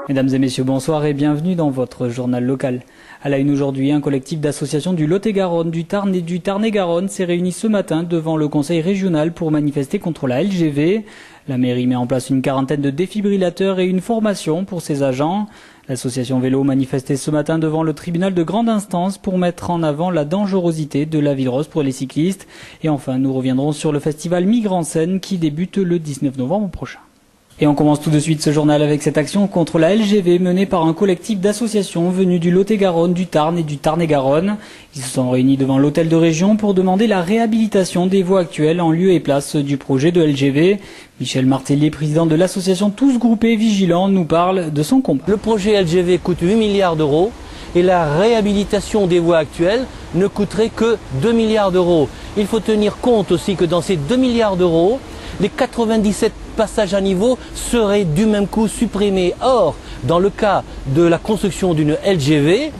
Mesdames et messieurs, bonsoir et bienvenue dans votre journal local. À la une aujourd'hui, un collectif d'associations du Lot-et-Garonne, du Tarn et du Tarn-et-Garonne s'est réuni ce matin devant le conseil régional pour manifester contre la LGV. La mairie met en place une quarantaine de défibrillateurs et une formation pour ses agents. L'association Vélo manifestait ce matin devant le tribunal de grande instance pour mettre en avant la dangerosité de la ville rose pour les cyclistes. Et enfin, nous reviendrons sur le festival Migre en Seine qui débute le 19 novembre prochain. Et on commence tout de suite ce journal avec cette action contre la LGV menée par un collectif d'associations venues du Lot-et-Garonne, du Tarn et du Tarn-et-Garonne. Ils se sont réunis devant l'hôtel de région pour demander la réhabilitation des voies actuelles en lieu et place du projet de LGV. Michel Martellier, président de l'association Tous Groupés Vigilants, nous parle de son combat. Le projet LGV coûte 8 milliards d'euros et la réhabilitation des voies actuelles ne coûterait que 2 milliards d'euros. Il faut tenir compte aussi que dans ces 2 milliards d'euros, les 97 passages à niveau seraient du même coup supprimés. Or, dans le cas de la construction d'une LGV,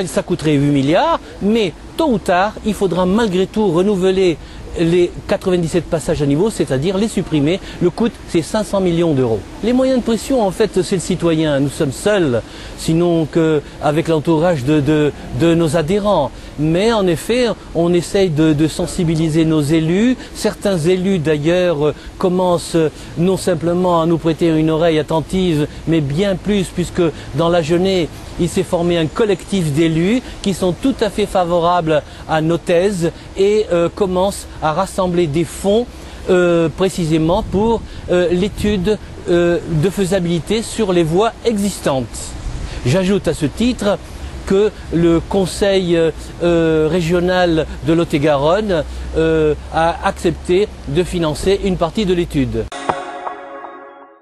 ça coûterait 8 milliards, mais tôt ou tard, il faudra malgré tout renouveler les 97 passages à niveau, c'est-à-dire les supprimer. Le coût, c'est 500 millions d'euros. Les moyens de pression, en fait, c'est le citoyen. Nous sommes seuls, sinon qu'avec l'entourage de nos adhérents. Mais en effet, on essaye de sensibiliser nos élus. Certains élus, d'ailleurs, commencent non simplement à nous prêter une oreille attentive, mais bien plus, puisque dans la journée, il s'est formé un collectif d'élus qui sont tout à fait favorables à nos thèses et commencent à rassembler des fonds précisément pour l'étude de faisabilité sur les voies existantes. J'ajoute à ce titre que le conseil régional de Lot-et-Garonne a accepté de financer une partie de l'étude.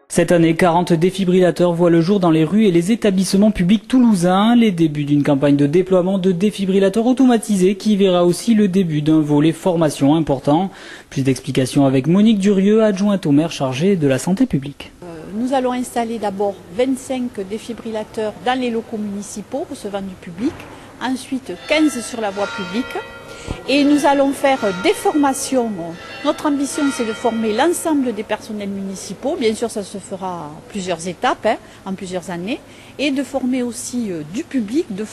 Cette année, 40 défibrillateurs voient le jour dans les rues et les établissements publics toulousains. Les débuts d'une campagne de déploiement de défibrillateurs automatisés qui verra aussi le début d'un volet formation important. Plus d'explications avec Monique Durieux, adjointe au maire chargée de la santé publique. Nous allons installer d'abord 25 défibrillateurs dans les locaux municipaux recevant du public, ensuite 15 sur la voie publique. Et nous allons faire des formations. Notre ambition, c'est de former l'ensemble des personnels municipaux. Bien sûr, ça se fera en plusieurs étapes, en plusieurs années. Et de former aussi du public, de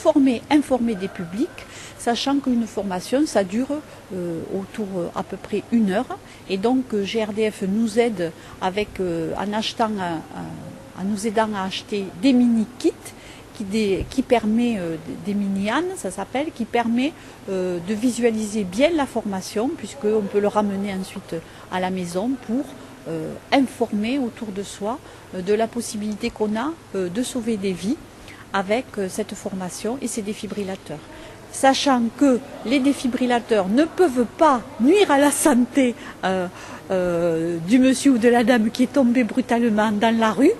informer des publics, sachant qu'une formation, ça dure autour à peu près 1 heure. Et donc, GRDF nous aide en nous aidant à acheter des mini-kits qui permet, des mini-ânes, ça s'appelle, qui permet de visualiser bien la formation, puisqu'on peut le ramener ensuite à la maison pour informer autour de soi de la possibilité qu'on a de sauver des vies avec cette formation et ces défibrillateurs. Sachant que les défibrillateurs ne peuvent pas nuire à la santé du monsieur ou de la dame qui est tombé brutalement dans la rue,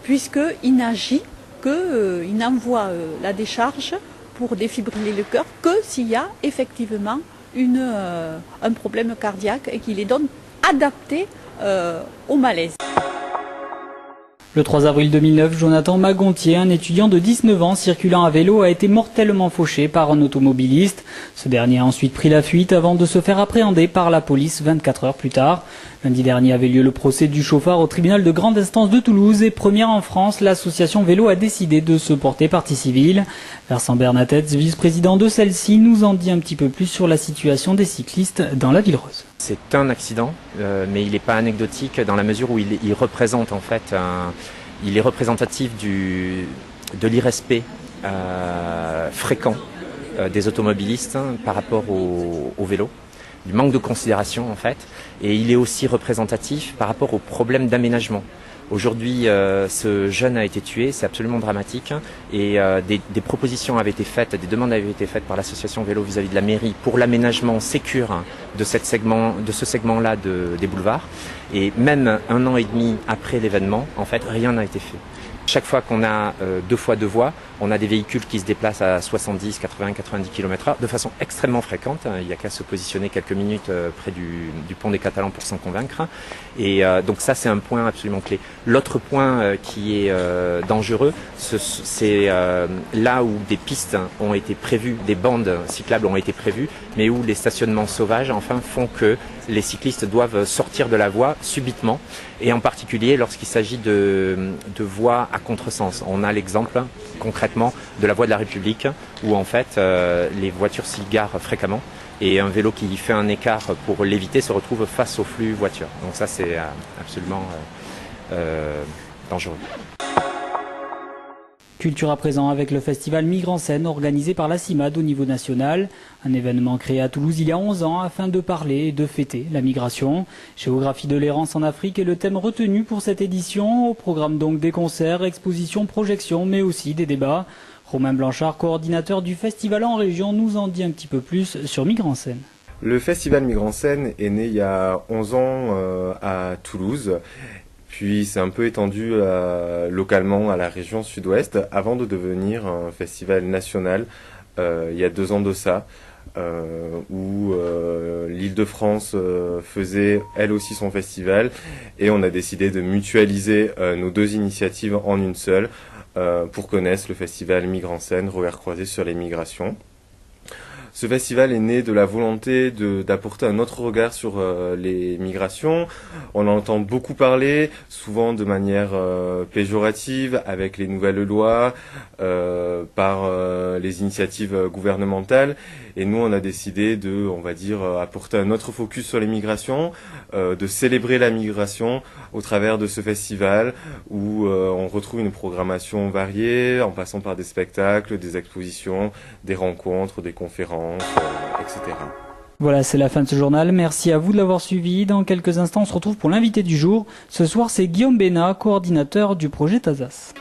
puisqu'il n'agit qu'il n'envoie la décharge pour défibriller le cœur que s'il y a effectivement un problème cardiaque et qu'il est donc adapté au malaise. Le 3 avril 2009, Jonathan Magontier, un étudiant de 19 ans circulant à vélo, a été mortellement fauché par un automobiliste. Ce dernier a ensuite pris la fuite avant de se faire appréhender par la police 24 heures plus tard. Lundi dernier avait lieu le procès du chauffard au tribunal de grande instance de Toulouse et première en France, l'association Vélo a décidé de se porter partie civile. Vincent Bernatez, vice-président de celle-ci, nous en dit un petit peu plus sur la situation des cyclistes dans la Ville Rose. C'est un accident, mais il n'est pas anecdotique dans la mesure où il représente en fait, il est représentatif de l'irrespect fréquent des automobilistes par rapport au vélo, du manque de considération en fait, et il est aussi représentatif par rapport aux problèmes d'aménagement. Aujourd'hui, ce jeune a été tué, c'est absolument dramatique, et des propositions avaient été faites, des demandes avaient été faites par l'association Vélo vis-à-vis de la mairie pour l'aménagement sécure de ce segment-là des boulevards. Et même 1 an et demi après l'événement, en fait, rien n'a été fait. Chaque fois qu'on a 2 fois 2 voies, on a des véhicules qui se déplacent à 70, 80, 90 km/h de façon extrêmement fréquente. Il n'y a qu'à se positionner quelques minutes près du pont des Catalans pour s'en convaincre. Et donc ça, c'est un point absolument clé. L'autre point qui est dangereux, c'est là où des pistes ont été prévues, des bandes cyclables ont été prévues, mais où les stationnements sauvages enfin font que les cyclistes doivent sortir de la voie subitement, et en particulier lorsqu'il s'agit de voies à contresens. On a l'exemple concrètement de la voie de la République où en fait les voitures s'y garent fréquemment et un vélo qui fait un écart pour l'éviter se retrouve face au flux voiture. Donc ça c'est absolument dangereux. Culture à présent avec le festival Migre en scène organisé par la CIMAD au niveau national. Un événement créé à Toulouse il y a 11 ans afin de parler et de fêter la migration. Géographie de l'errance en Afrique est le thème retenu pour cette édition. Au programme donc des concerts, expositions, projections, mais aussi des débats. Romain Blanchard, coordinateur du festival en région, nous en dit un petit peu plus sur Migre en scène. Le festival Migre en scène est né il y a 11 ans à Toulouse. Puis c'est un peu étendu localement à la région sud-ouest avant de devenir un festival national il y a 2 ans de ça, où l'Île-de-France faisait elle aussi son festival et on a décidé de mutualiser nos 2 initiatives en une seule pour connaître le festival Migre en scène, regard croisé sur les migrations. Ce festival est né de la volonté d'apporter un autre regard sur les migrations. On en entend beaucoup parler, souvent de manière péjorative, avec les nouvelles lois, par les initiatives gouvernementales. Et nous, on a décidé de, on va dire, apporter un autre focus sur les migrations, de célébrer la migration au travers de ce festival où on retrouve une programmation variée, en passant par des spectacles, des expositions, des rencontres, des conférences, etc. Voilà, c'est la fin de ce journal. Merci à vous de l'avoir suivi. Dans quelques instants, on se retrouve pour l'invité du jour. Ce soir, c'est Guillaume Bénat, coordinateur du projet TASAS.